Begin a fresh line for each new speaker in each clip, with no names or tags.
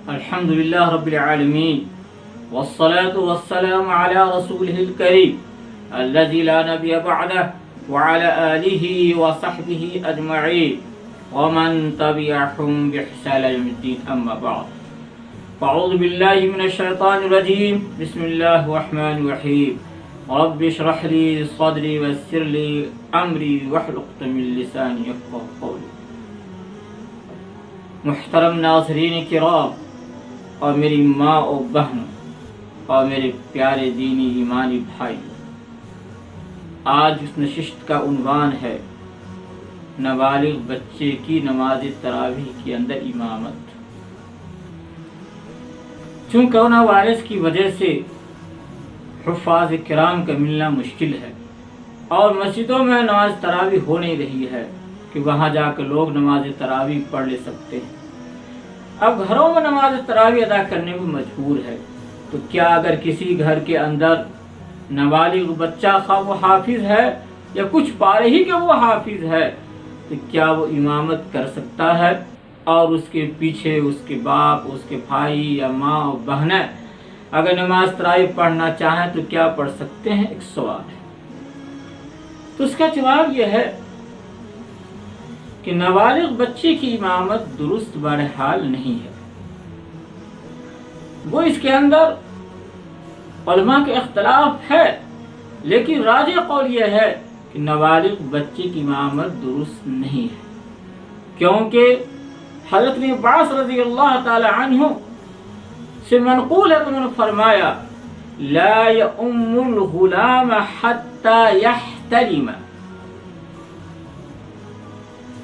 الحمد لله رب العالمين والصلاة والسلام على رسوله الكريم الذي لا نبي بعده وعلى آله وصحبه أجمعين ومن تبعهم بإحسان يوم الدين أما بعد أعوذ بالله من الشيطان الرجيم بسم الله الرحمن الرحيم رب اشرح لي صدري ويسر لي أمري واحلل عقدة من لساني يفقهوا قولي. محترم ناظرین کرام اور میری ماں و بہنوں اور میرے پیارے دینی ایمانی بھائی، آج اس نشست کا عنوان ہے نابالغ بچے کی نماز تراویح کے اندر امامت۔ چونکہ کورونا وائرس کی وجہ سے حفاظ کرام کا ملنا مشکل ہے اور مسجدوں میں نماز تراویح ہو نہیں رہی ہے کہ وہاں جا کر لوگ نماز تراویح پڑھ لے سکتے ہیں، اب گھروں میں نماز تراویح ادا کرنے کو مجبور ہے۔ تو کیا اگر کسی گھر کے اندر نابالغ بچہ خواہ وہ حافظ ہے یا کچھ پارے ہی کہ وہ حافظ ہے تو کیا وہ امامت کر سکتا ہے؟ اور اس کے پیچھے اس کے باپ، اس کے بھائی یا ماں اور بہنیں اگر نماز تراویح پڑھنا چاہیں تو کیا پڑھ سکتے ہیں؟ ایک سوال ہے۔ تو اس کا جواب یہ ہے کہ نابالغ بچے کی امامت درست بہرحال نہیں ہے۔ وہ اس کے اندر علماء کے اختلاف ہے، لیکن راجح قول یہ ہے کہ نابالغ بچے کی امامت درست نہیں ہے، کیونکہ حضرت ابن عباس رضی اللہ تعالی عنہ سے منقول ہے کہ انہوں نے فرمایا لا یؤم الغلام حتی یحتلم،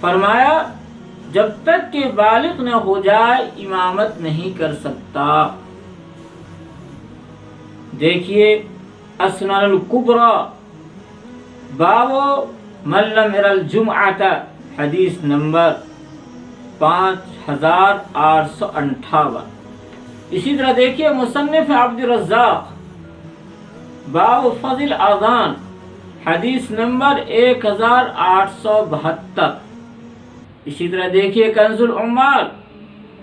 فرمایا جب تک کہ بالغ نہ ہو جائے امامت نہیں کر سکتا۔ دیکھیے السنن الکبری باب من لم ير الجمعۃ، حدیث نمبر 5858۔ اسی طرح دیکھیے مصنف عبد الرزاق باب فضل اذان، حدیث نمبر 1872۔ اسی طرح دیکھیے کنز العمال،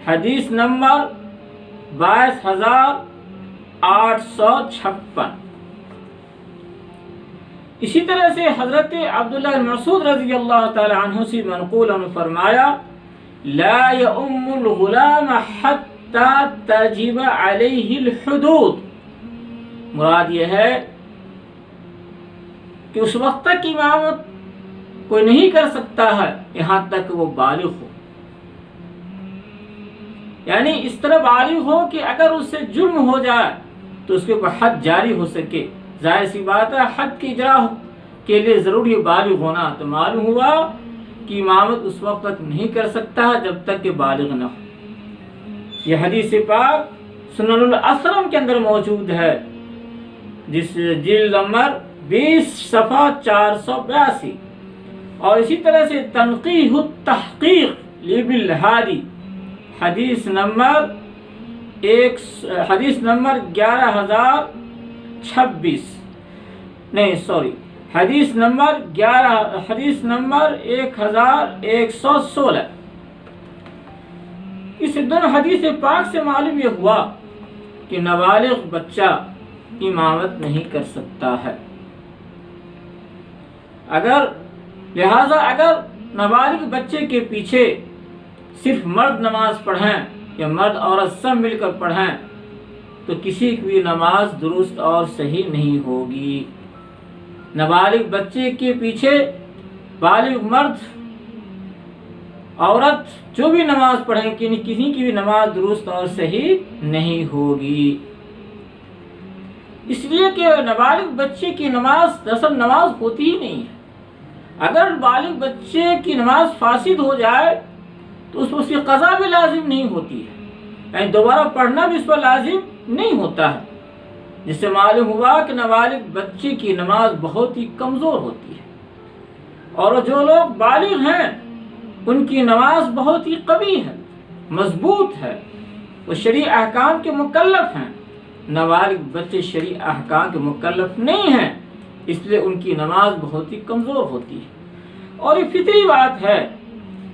حدیث نمبر 22856۔ اسی طرح سے حضرت عبداللہ بن مسعود رضی اللہ تعالی عنہ سے منقول نے فرمایا لا یؤم الغلام حتی تجب علیہ الحدود، مراد یہ ہے کہ اس وقت تک امامت کوئی نہیں کر سکتا ہے یہاں تک وہ بالغ ہو، یعنی اس طرح بالغ ہو کہ اگر اس سے جرم ہو جائے تو اس کے اوپر حد جاری ہو سکے۔ ظاہر سی بات ہے حد کی اجرا کے لیے ضروری بالغ ہونا، تو معلوم ہوا کہ امامت اس وقت تک نہیں کر سکتا ہے جب تک کہ بالغ نہ ہو۔ یہ حدیث پاک سنن الاسرم کے اندر موجود ہے، جس جلد نمبر 20 صفحہ 482۔ اور اسی طرح سے تنقیح التحقیق لابن الہادی، حدیث نمبر 11026، حدیث نمبر 1116۔ اس دونوں حدیث پاک سے معلوم یہ ہوا کہ نابالغ بچہ امامت نہیں کر سکتا ہے۔ لہذا اگر نابالغ بچے کے پیچھے صرف مرد نماز پڑھیں یا مرد عورت سب مل کر پڑھیں تو کسی کی بھی نماز درست اور صحیح نہیں ہوگی۔ نابالغ بچے کے پیچھے بالغ مرد عورت جو بھی نماز پڑھیں کسی کی بھی نماز درست اور صحیح نہیں ہوگی، اس لیے کہ نابالغ بچے کی نماز دراصل نماز ہوتی ہی نہیں ہے۔ اگر بالغ بچے کی نماز فاسد ہو جائے تو اس کی قضا بھی لازم نہیں ہوتی ہے، یعنی دوبارہ پڑھنا بھی اس پر لازم نہیں ہوتا ہے، جس سے معلوم ہوا کہ نابالغ بچے کی نماز بہت ہی کمزور ہوتی ہے، اور جو لوگ بالغ ہیں ان کی نماز بہت ہی قوی ہے، مضبوط ہے، وہ شرعی احکام کے مکلف ہیں۔ نابالغ بچے شرعی احکام کے مکلف نہیں ہیں، اس لیے ان کی نماز بہت ہی کمزور ہوتی ہے۔ اور یہ فطری بات ہے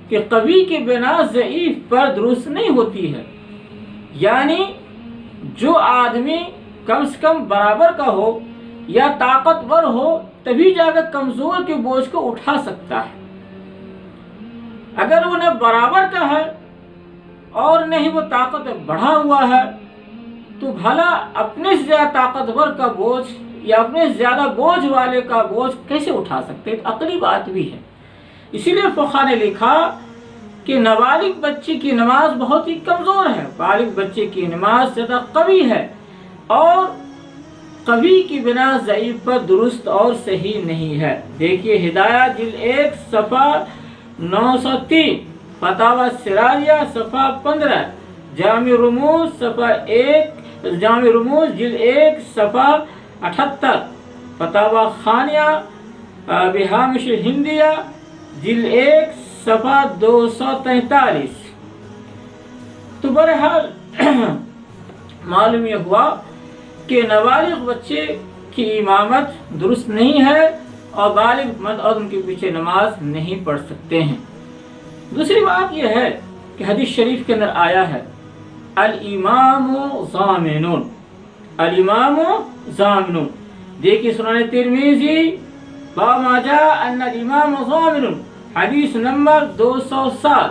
کہ قوی کے بنا ضعیف پر درست نہیں ہوتی ہے، یعنی جو آدمی کم سے کم برابر کا ہو یا طاقتور ہو تبھی جا کر کمزور کے بوجھ کو اٹھا سکتا ہے۔ اگر وہ نہ برابر کا ہے اور نہ ہی وہ طاقت بڑھا ہوا ہے تو بھلا اپنے سے زیادہ طاقتور کا بوجھ یا اپنے سے زیادہ بوجھ والے کا بوجھ کیسے اٹھا سکتے ہیں؟ عقلی بات بھی ہے۔ اسی لیے فقہا نے لکھا کہ نابالغ بچے کی نماز بہت ہی کمزور ہے، بالغ بچے کی نماز زیادہ قوی ہے، اور قوی کی بنا ضعیف پر درست اور صحیح نہیں ہے۔ دیکھیے ہدایہ جلد 1 صفحہ 903، فتاوی سراریہ صفحہ 15، جامع رموز جلد 1 صفحہ 78، فتاوی خانیہ بہامش ہندیہ جلد 1 صفحہ 243۔ تو بہرحال معلوم یہ ہوا کہ نابالغ بچے کی امامت درست نہیں ہے اور بالغ مرد اور ان کے پیچھے نماز نہیں پڑھ سکتے ہیں۔ دوسری بات یہ ہے کہ حدیث شریف کے اندر آیا ہے الامام ضامن، الامام ضامن۔ دیکھیے سنن ترمذی باب ما جاء ان الامام ضامن، حدیث نمبر 207،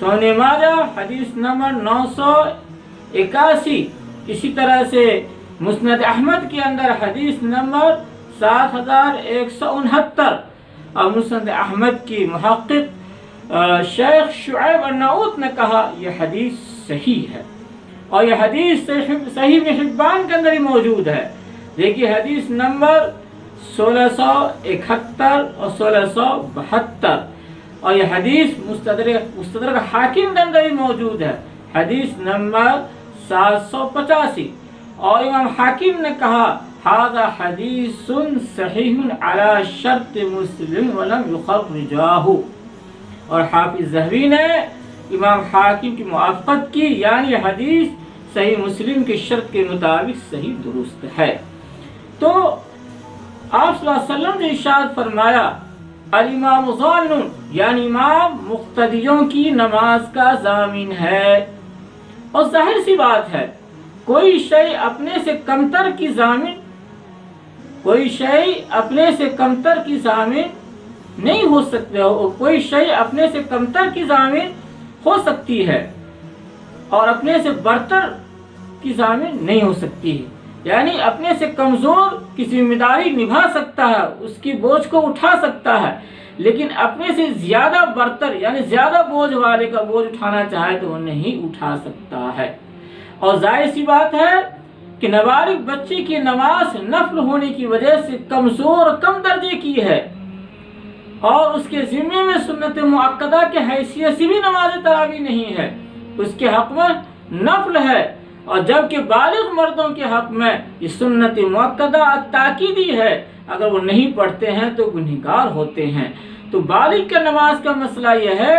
سنن ماجہ حدیث نمبر 981، اسی طرح سے مسند احمد کے اندر حدیث نمبر 7169، اور مسند احمد کی محقق شیخ شعیب النعوت نے کہا یہ حدیث صحیح ہے، اور یہ حدیث صحیح ابن حبان کے اندر ہی موجود ہے۔ دیکھیے حدیث نمبر 1671 اور 1672، اور یہ حدیث مستدرک حاکم کے اندر ہی موجود ہے، حدیث نمبر 785، اور امام حاکم نے کہا ھذا حدیث صحیح علی شرط مسلم ولم یخرجہ، اور حافظ ذہبی نے امام حاکم کی موافقت کی، یعنی یہ حدیث صحیح مسلم کی شرط کے مطابق صحیح درست ہے۔ تو آپ صلی اللہ علیہ وسلم نے ارشاد فرمایا الامام ضامن، یعنی امام مقتدیوں کی نماز کا ضامن ہے۔ اور ظاہر سی بات ہے کوئی شے اپنے سے کمتر کی ضامن، کوئی شے اپنے سے کمتر کی ضامن نہیں ہو سکتے، کوئی شے اپنے سے کمتر کی ضامن ہو سکتی ہے اور اپنے سے برتر کی ضامن نہیں ہو سکتی ہے۔ یعنی اپنے سے کمزور کی ذمہ داری نبھا سکتا ہے، اس کی بوجھ کو اٹھا سکتا ہے، لیکن اپنے سے زیادہ برتر یعنی زیادہ بوجھ والے کا بوجھ اٹھانا چاہے تو وہ نہیں اٹھا سکتا ہے۔ اور ظاہر سی بات ہے کہ نابالغ بچے کی نماز نفل ہونے کی وجہ سے کمزور کم درجے کی ہے، اور اس کے ذمے میں سنت مؤکدہ کے حیثیت سے بھی نماز تراویح نہیں ہے، اس کے حق میں نفل ہے، اور جبکہ بالغ مردوں کے حق میں یہ سنت مؤکدہ تاکیدی ہے، اگر وہ نہیں پڑھتے ہیں تو گنہگار ہوتے ہیں۔ تو بالغ کا نماز کا مسئلہ یہ ہے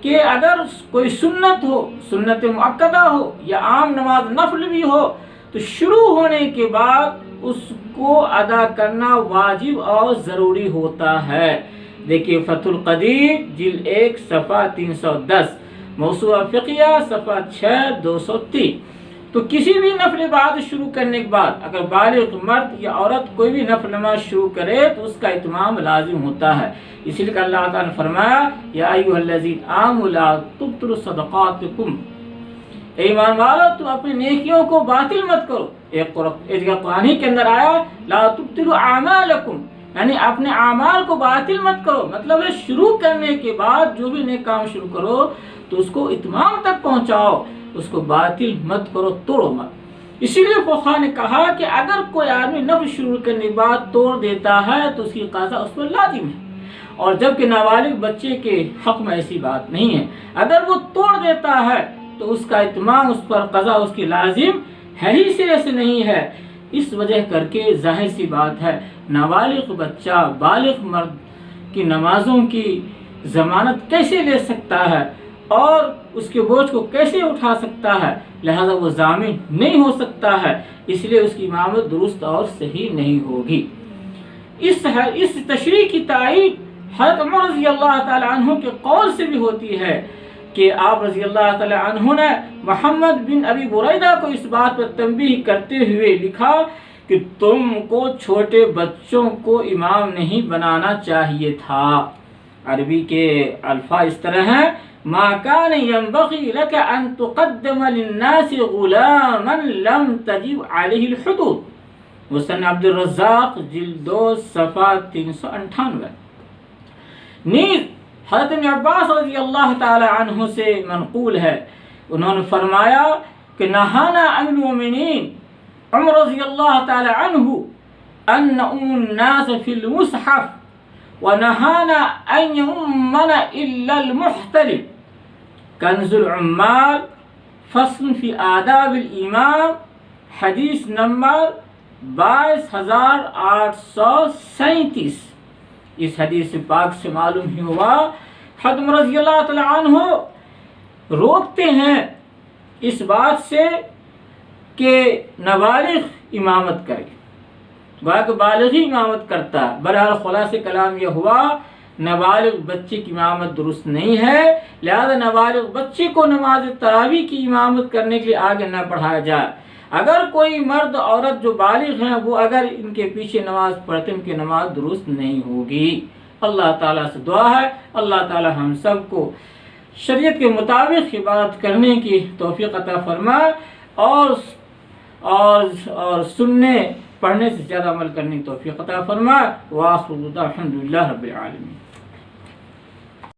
کہ اگر کوئی سنت ہو، سنت مؤکدہ ہو یا عام نماز نفل بھی ہو، تو شروع ہونے کے بعد اس کو ادا کرنا واجب اور ضروری ہوتا ہے۔ دیکھیے فتح القدیر جلد 1 صفحہ 310، موسوعہ فقیہ صفحہ 6 230۔ تو کسی بھی نفل عبادت شروع کرنے کے بعد اگر بالغ مرد یا عورت کوئی بھی نفل نماز شروع کرے تو اس کا اتمام لازم ہوتا ہے، اسی لیے کہ اللہ تعالیٰ نے فرمایا یا ایھا الذین آمنوا لا تبطلوا صدقاتکم، اے ایمان والو تم اپنی نیکیوں کو باطل مت کرو۔ ایک جگہ قرآن کے اندر آیا لا تبطلوا اعمالکم، یعنی اپنے اعمال کو باطل مت کرو، مطلب ہے شروع کرنے کے بعد جو بھی نیک کام شروع کرو تو اس کو اتمام تک پہنچاؤ، اس کو باطل مت کرو، توڑو مت۔ اسی لیے فقہا نے کہا کہ اگر کوئی آدمی نفل شروع کرنے کے بعد توڑ دیتا ہے تو اس کی قضا اس پر لازم ہے، اور جبکہ نابالغ بچے کے حق میں ایسی بات نہیں ہے، اگر وہ توڑ دیتا ہے تو اس کا اتمام، اس پر قضا اس کی لازم ہے ہی سرے سے نہیں ہے۔ اس وجہ کر کے ظاہر سی بات ہے نابالغ بچہ بالغ مرد کی نمازوں کی ضمانت کیسے لے سکتا ہے اور اس کے بوجھ کو کیسے اٹھا سکتا ہے، لہذا وہ ضامن نہیں ہو سکتا ہے، اس لیے اس کی امامت درست اور صحیح نہیں ہوگی۔ اس تشریح کی تائید حضرت عمر رضی اللہ تعالی عنہ کے قول سے بھی ہوتی ہے کہ آپ رضی اللہ تعالی عنہ نے محمد بن ابی بریدہ کو اس بات پر تنبیہ کرتے ہوئے لکھا کہ تم کو چھوٹے بچوں کو امام نہیں بنانا چاہیے تھا۔ عربی کے الفاظ اس طرح ہیں: ما كان ينبغي لك ان تقدم للناس غلاما لم تجب عليه الحدود، مسنن عبد الرزاق جلد 2 صفحہ 398۔ نیز حضرت ابن عباس رضی اللہ تعالی عنہ سے منقول ہے، انہوں نے فرمایا کہ نہانا المؤمنین عمر رضی اللہ تعالی عنہ ان نؤم الناس فی المصحف ونہانا ان یؤمن الا المحتلم۔ کنز العمال فصل فی آداب الامام، حدیث نمبر 22837۔ اس حدیث پاک سے معلوم ہی ہوا حضرت رضی اللہ تعالی عنہ روکتے ہیں اس بات سے کہ نابالغ امامت کرے، گویا کہ بالغ ہی امامت کرتا ہے۔ بہرحال خلاصہ کلام یہ ہوا نابالغ بچے کی امامت درست نہیں ہے، لہذا نابالغ بچے کو نماز تراویح کی امامت کرنے کے لیے آگے نہ بڑھایا جائے۔ اگر کوئی مرد عورت جو بالغ ہیں وہ اگر ان کے پیچھے نماز پڑھتے ہیں، ان کی نماز درست نہیں ہوگی۔ اللہ تعالیٰ سے دعا ہے اللہ تعالیٰ ہم سب کو شریعت کے مطابق عبادت کرنے کی توفیق عطا فرمائے اور سننے پڑھنے سے زیادہ عمل کرنے کی توفیق عطا فرمائے۔ وآخر دعوانا الحمدللہ رب العالمین۔